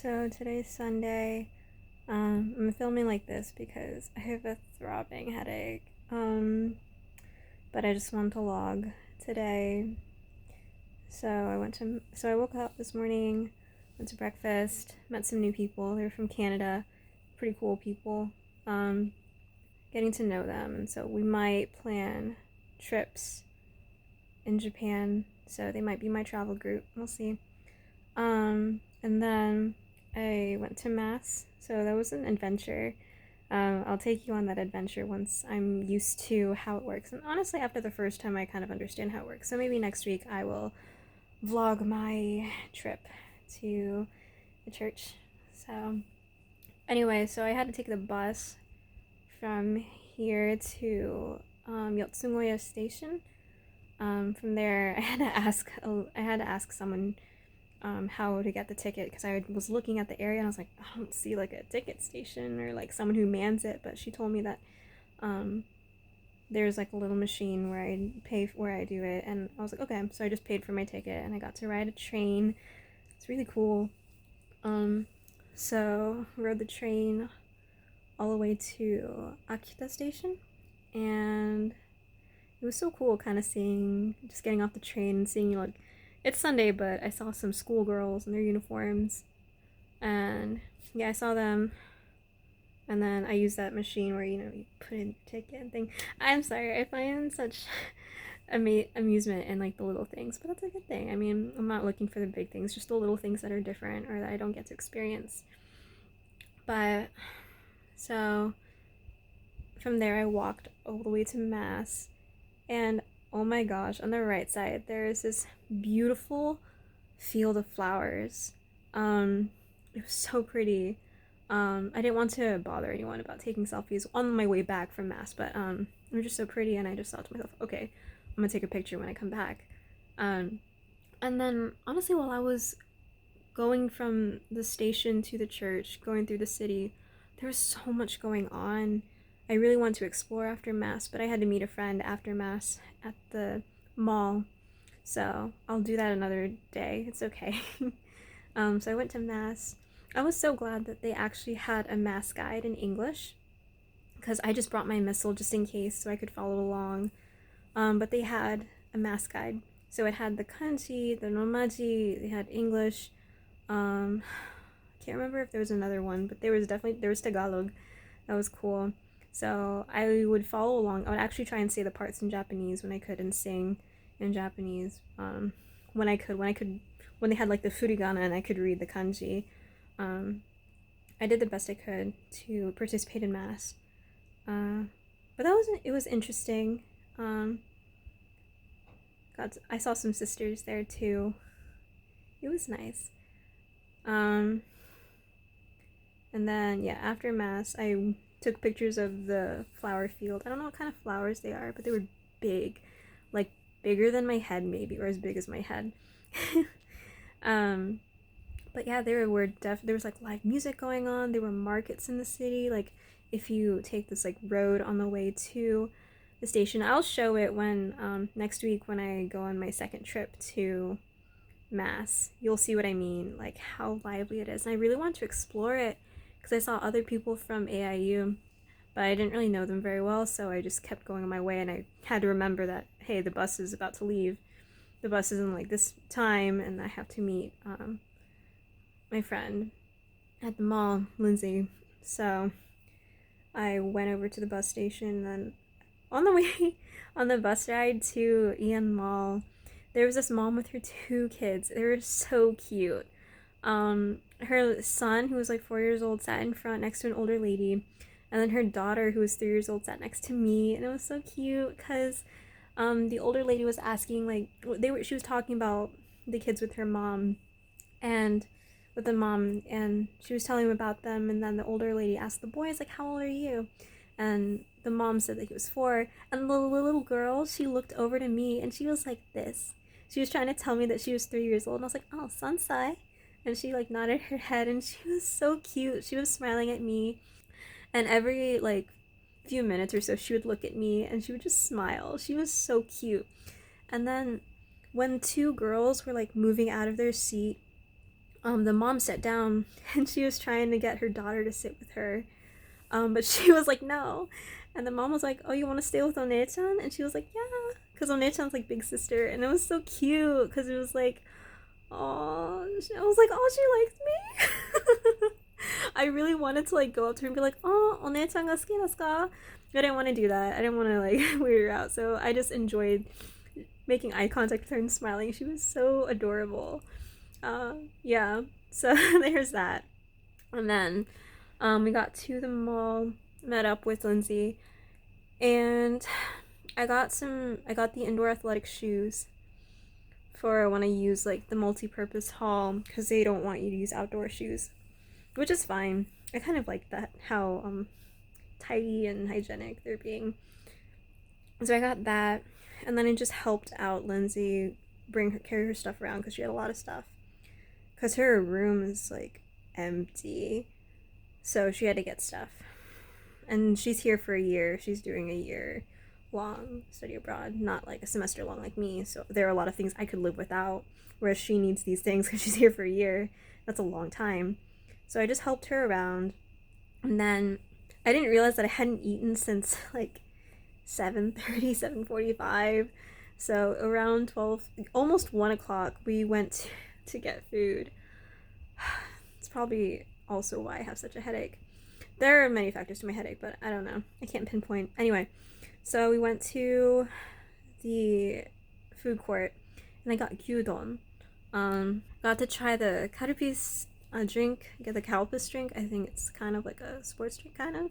So today's Sunday. I'm filming like this because I have a throbbing headache. But I just wanted to log today. So I woke up this morning, went to breakfast, met some new people. They're from Canada, pretty cool people. Um, Getting to know them, and so we might plan trips in Japan. So they might be my travel group. We'll see. And then I went to mass, so that was an adventure. I'll take you on that adventure once I'm used to how it works. And honestly, after the first time, I kind of understand how it works. So maybe next week I will vlog my trip to the church. So, anyway, so I had to take the bus from here to Yotsunoya Station. From there, I had to ask someone how to get the ticket because I was looking at the area and I was like, I don't see like a ticket station or like someone who mans it, but she told me that there's like a little machine where I pay where I do it, and I was like, okay, so I just paid for my ticket and I got to ride a train. It's really cool. So rode the train all the way to Akita Station, and it was so cool kind of just getting off the train and seeing like it's Sunday, but I saw some schoolgirls in their uniforms, and yeah, I saw them, and then I used that machine where you put in ticket and thing. I'm sorry, I find such amusement in like the little things, but that's a good thing. I mean, I'm not looking for the big things, just the little things that are different or that I don't get to experience. But so from there, I walked all the way to mass, and oh my gosh, on the right side there is this beautiful field of flowers. It was so pretty. I didn't want to bother anyone about taking selfies on my way back from mass, but they were just so pretty, and I just thought to myself, okay, I'm gonna take a picture when I come back. Um, and then honestly, while I was going from the station to the church, going through the city, there was so much going on. I really wanted to explore after mass, but I had to meet a friend after mass at the mall, so I'll do that another day. It's okay. So I went to mass. I was so glad that they actually had a mass guide in English because I just brought my missal just in case so I could follow along. But they had a mass guide, so it had the kanji, the romaji, they had English. Can't remember if there was another one, but there was Tagalog. That was cool. So I would follow along. I would actually try and say the parts in Japanese when I could and sing in Japanese. When they had like the furigana and I could read the kanji. I did the best I could to participate in mass. But it was interesting. I saw some sisters there too. It was nice. And then yeah, after mass, I took pictures of the flower field. I don't know what kind of flowers they are, but they were big, like bigger than my head maybe, or as big as my head. But yeah, there was like live music going on. There were markets in the city. Like if you take this like road on the way to the station, I'll show it when next week when I go on my second trip to mass. You'll see what I mean, like how lively it is. And I really want to explore it because I saw other people from AIU, but I didn't really know them very well, so I just kept going on my way, and I had to remember that, hey, the bus is about to leave. The bus is in like this time, and I have to meet my friend at the mall, Lindsay. So I went over to the bus station, and then on the way on the bus ride to Ian Mall, there was this mom with her two kids. They were so cute. Her son, who was like 4 years old, sat in front next to an older lady, and then her daughter, who was 3 years old, sat next to me, and it was so cute because the older lady was asking like she was talking about the kids with her mom, and with the mom, and she was telling him about them, and then the older lady asked the boys like, how old are you? And the mom said that he was 4, and the little girl, she looked over to me and she was like this. She was trying to tell me that she was 3 years old, and I was like, oh, Sansai. And she like nodded her head, and she was so cute. She was smiling at me, and every like few minutes or so she would look at me and she would just smile. She was so cute. And then when two girls were like moving out of their seat, the mom sat down and she was trying to get her daughter to sit with her. But she was like, no. And the mom was like, oh, you want to stay with One-chan? And she was like, yeah. Because One-chan's like big sister. And it was so cute because it was like, oh, I was like, oh, she likes me. I really wanted to like go up to her and be like, oh, One-chan ga suki desu ka? I didn't want to do that. I didn't want to like weird her out. So I just enjoyed making eye contact with her and smiling. She was so adorable. Yeah. So there's that. And then we got to the mall, met up with Lindsay, and I got the indoor athletic shoes for when I use like the multi-purpose hall, because they don't want you to use outdoor shoes, which is fine. I kind of like that, how tidy and hygienic they're being. So I got that, and then it just helped out Lindsay carry her stuff around because she had a lot of stuff. Because her room is like empty, so she had to get stuff. And she's here for a year. She's doing a year-long study abroad, not like a semester long like me. So there are a lot of things I could live without, whereas she needs these things because she's here for a year. That's a long time. So I just helped her around. And then I didn't realize that I hadn't eaten since like 7:30, 7:45. So around 12, almost 1 o'clock, we went to get food. It's probably also why I have such a headache. There are many factors to my headache, but I don't know. I can't pinpoint. Anyway, so we went to the food court, and I got gyudon. Got to try the Karupis drink, get the Kalpis drink. I think it's kind of like a sports drink, kind of.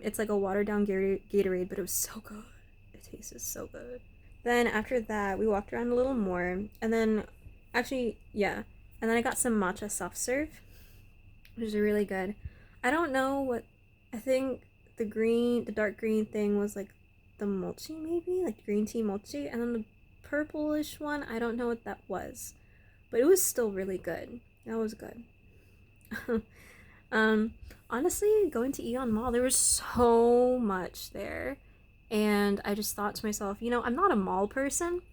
It's like a watered down Gatorade, but it was so good. It tasted so good. Then after that, we walked around a little more, and then, actually, yeah. And then I got some matcha soft serve, which is really good. I don't know what, I think the dark green thing was like the mochi maybe? Like green tea mochi. And then the purplish one, I don't know what that was. But it was still really good. That was good. Honestly, going to Aeon Mall, there was so much there. And I just thought to myself, I'm not a mall person.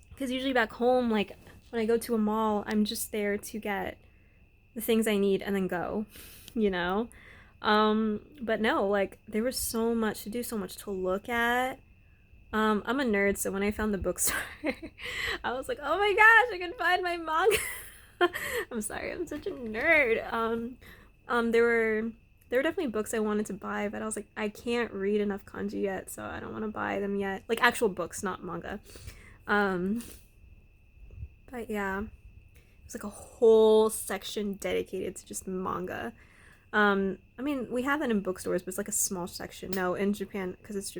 Because usually back home, like, when I go to a mall, I'm just there to get the things I need and then go, but no, like, there was so much to do, so much to look at. I'm a nerd, so when I found the bookstore, I was like, oh my gosh, I can find my manga. I'm sorry, I'm such a nerd. There were definitely books I wanted to buy, but I was like, I can't read enough kanji yet, so I don't want to buy them yet. Like, actual books, not manga. But yeah, it was like a whole section dedicated to just manga. I mean, we have that in bookstores, but it's like a small section. No, in Japan, because it's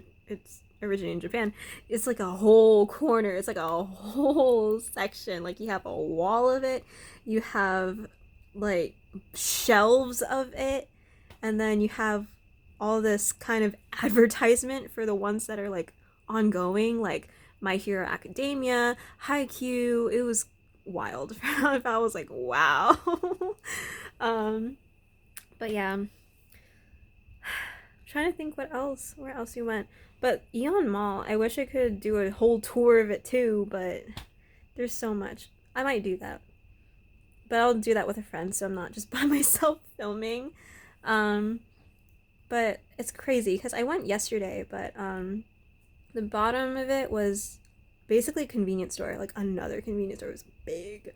originated in Japan, it's like a whole corner. It's like a whole section. Like, you have a wall of it. You have, like, shelves of it. And then you have all this kind of advertisement for the ones that are, like, ongoing. Like, My Hero Academia, Haikyuu. It was wild. I was like, wow. But yeah, I'm trying to think where else we went. But Aeon Mall, I wish I could do a whole tour of it too, but there's so much. I might do that, but I'll do that with a friend, so I'm not just by myself filming. But it's crazy because I went yesterday, but the bottom of it was basically a convenience store, like another convenience store. It was big,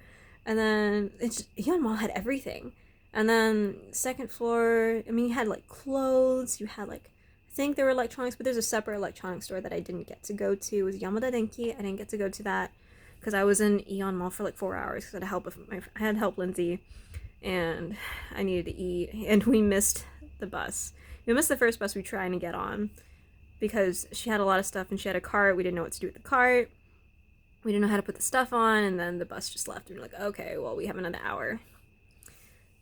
and then Aeon Mall had everything. And then second floor, I mean, you had like clothes, you had like, I think there were electronics, but there's a separate electronics store that I didn't get to go to. It was Yamada Denki. I didn't get to go to that because I was in Aeon Mall for like 4 hours because I had to help Lindsay, and I needed to eat, and we missed the bus. We missed the first bus we tried to get on because she had a lot of stuff and she had a cart. We didn't know what to do with the cart. We didn't know how to put the stuff on, and then the bus just left, and we're like, okay, well, we have another hour.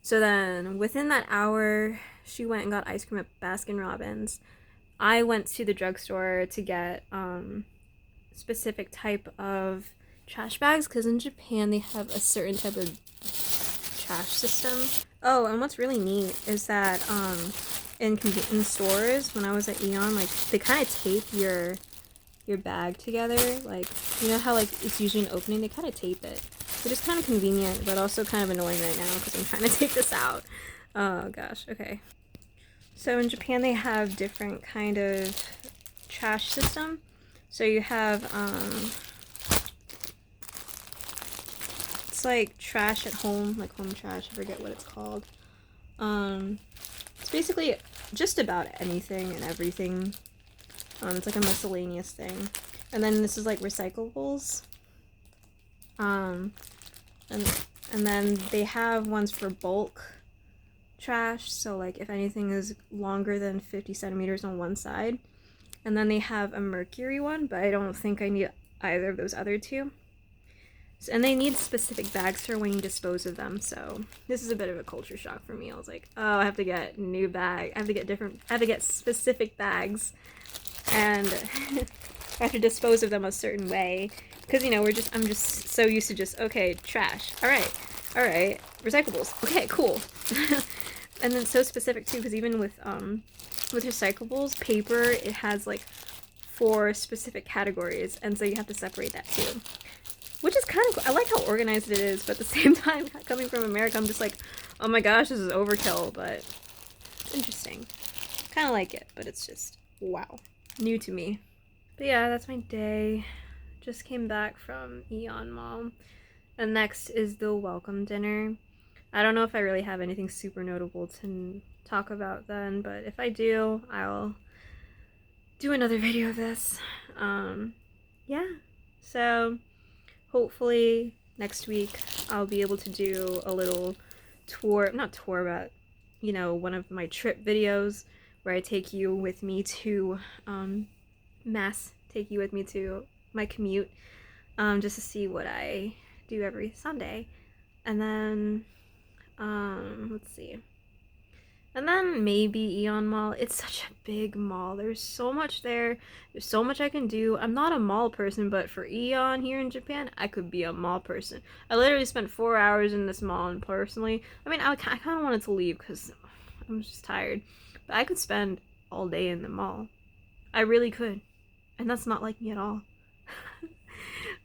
So then, within that hour, she went and got ice cream at Baskin-Robbins. I went to the drugstore to get specific type of trash bags, because in Japan they have a certain type of trash system. Oh, and what's really neat is that in stores, when I was at Aeon, like, they kind of tape your bag together. Like, you know how, like, it's usually an opening? They kind of tape it. which is kind of convenient, but also kind of annoying right now because I'm trying to take this out. Oh gosh, okay. So in Japan they have different kind of trash system. So you have, it's like trash at home, like home trash, I forget what it's called. It's basically just about anything and everything. It's like a miscellaneous thing. And then this is like recyclables. And then they have ones for bulk trash, so like if anything is longer than 50 centimeters on one side. And then they have a mercury one, but I don't think I need either of those other two. So, and they need specific bags for when you dispose of them, so this is a bit of a culture shock for me. I was like, oh, I have to get new bag. I have to get specific bags, and I have to dispose of them a certain way. Because, you know, I'm just so used to just, okay, trash. All right, recyclables. Okay, cool. And then so specific too, because even with recyclables, paper, it has like 4 specific categories, and so you have to separate that too. Which is kind of cool. I like how organized it is, but at the same time, coming from America, I'm just like, oh my gosh, this is overkill, but interesting. Kind of like it, but it's just, wow. New to me. But yeah, that's my day. Just came back from Aeon Mall. And next is the welcome dinner. I don't know if I really have anything super notable to talk about then, but if I do, I'll do another video of this. Yeah. So hopefully next week I'll be able to do a little tour, not tour, but, you know, one of my trip videos where I take you with me to take you with me to my commute, just to see what I do every Sunday. And then, let's see. And then maybe Aeon Mall. It's such a big mall. There's so much there. There's so much I can do. I'm not a mall person, but for Aeon here in Japan, I could be a mall person. I literally spent 4 hours in this mall, and personally, I mean, I kind of wanted to leave because I'm just tired. But I could spend all day in the mall. I really could. And that's not like me at all.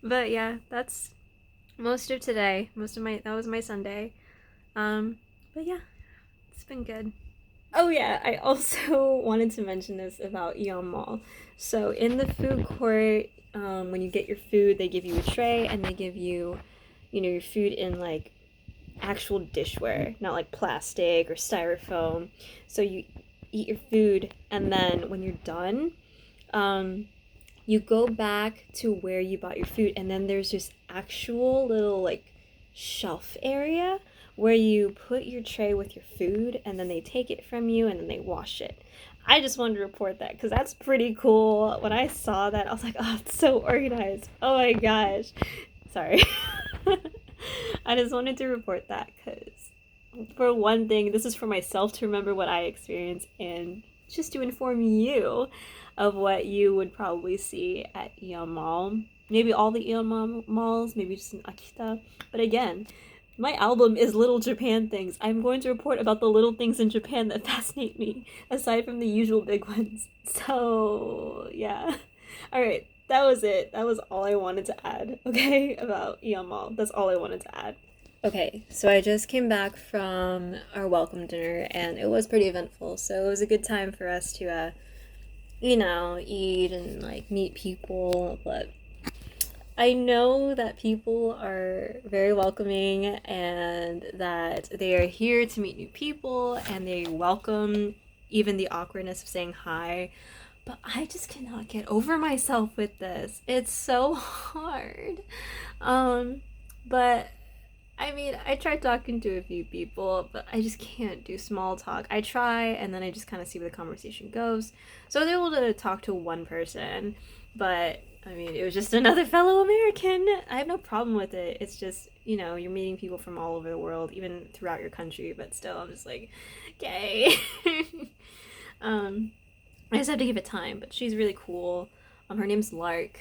But yeah, that's most of today. That was my Sunday. But yeah, it's been good. Oh yeah, I also wanted to mention this about Aeon Mall. So in the food court, when you get your food, they give you a tray and they give you, you know, your food in like actual dishware, not like plastic or styrofoam. So you eat your food, and then when you're done, you go back to where you bought your food, and then there's this actual little like shelf area where you put your tray with your food, and then they take it from you and then they wash it. I just wanted to report that because that's pretty cool. When I saw that, I was like, oh, it's so organized. Oh my gosh. Sorry. I just wanted to report that because, for one thing, this is for myself to remember what I experienced and just to inform you of what you would probably see at Aeon Mall. Maybe all the Aeon malls, maybe just in Akita. But again, my album is Little Japan Things. I'm going to report about the little things in Japan that fascinate me, aside from the usual big ones. So, yeah. Alright, that was it. That was all I wanted to add, okay, about Aeon Mall. That's all I wanted to add. Okay, so I just came back from our welcome dinner, and it was pretty eventful, so it was a good time for us to, you know, eat and, like, meet people, but I know that people are very welcoming and that they are here to meet new people and they welcome even the awkwardness of saying hi. But I just cannot get over myself with this. It's so hard. But I mean, I tried talking to a few people, but I just can't do small talk. I try, and then I just kind of see where the conversation goes. So I was able to talk to one person, but I mean, it was just another fellow American. I have no problem with it. It's just, you know, you're meeting people from all over the world, even throughout your country, but still, I'm just like, okay. I just have to give it time, but she's really cool. Her name's Lark.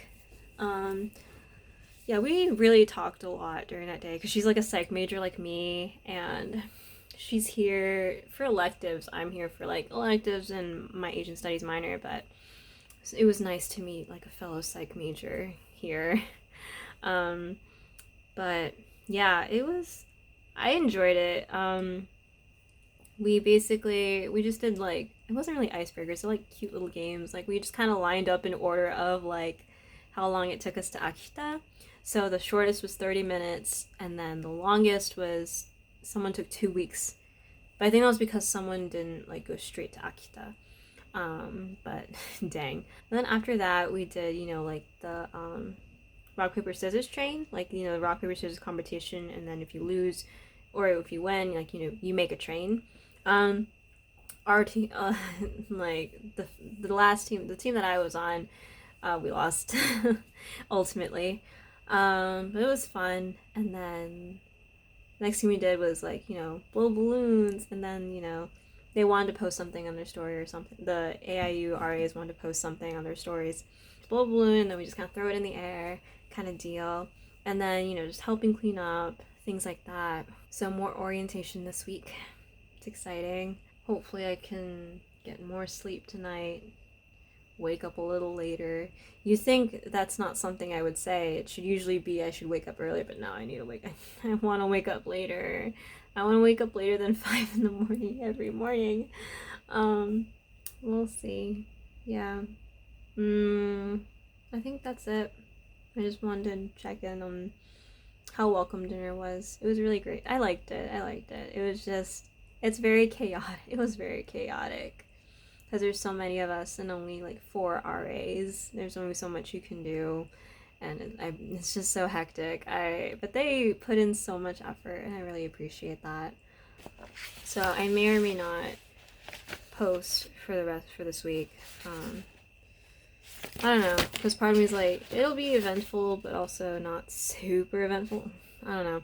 Yeah, we really talked a lot during that day because she's like a psych major like me, and she's here for electives. I'm here for like electives and my Asian studies minor, but it was nice to meet like a fellow psych major here. But Yeah, I enjoyed it. We just did like, it wasn't really icebreakers, so like cute little games. Like we just kind of lined up in order of like how long it took us to Akita. So the shortest was 30 minutes, and then the longest was someone took 2 weeks. But I think that was because someone didn't like go straight to Akita. But dang. And then after that, we did, like the rock paper scissors train, like the rock paper scissors competition, and then if you lose or if you win, like you make a train. Um, our team, like the last team, the team that I was on, we lost ultimately. But it was fun, and then next thing we did was like blow balloons, and then they wanted to post something on their story or something. The AIU RAs wanted to post something on their stories, blow a balloon, and then we just kind of throw it in the air, kind of deal, and then just helping clean up, things like that. So more orientation this week. It's exciting. Hopefully I can get more sleep tonight, wake up a little later. You think that's not something I would say. It should usually be I should wake up earlier, but now I need to wake I want to wake up later. I want to wake up later than 5 in the morning every morning. Um, we'll see. Yeah. I think that's it. I just wanted to check in on how welcome dinner was. It was really great. I liked it. It was just, it's very chaotic. It was very chaotic because there's so many of us and only like 4 RAs. There's only so much you can do, and it's just so hectic. But they put in so much effort, and I really appreciate that. So I may or may not post for the rest for this week. I don't know, because part of me is like, it'll be eventful, but also not super eventful. I don't know.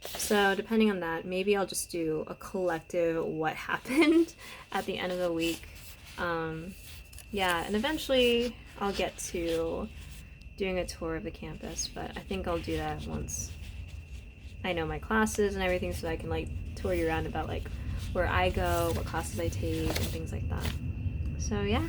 So depending on that, maybe I'll just do a collective what happened at the end of the week. Yeah, and eventually I'll get to doing a tour of the campus, but I think I'll do that once I know my classes and everything, so I can like tour you around about like where I go, what classes I take, and things like that. So yeah,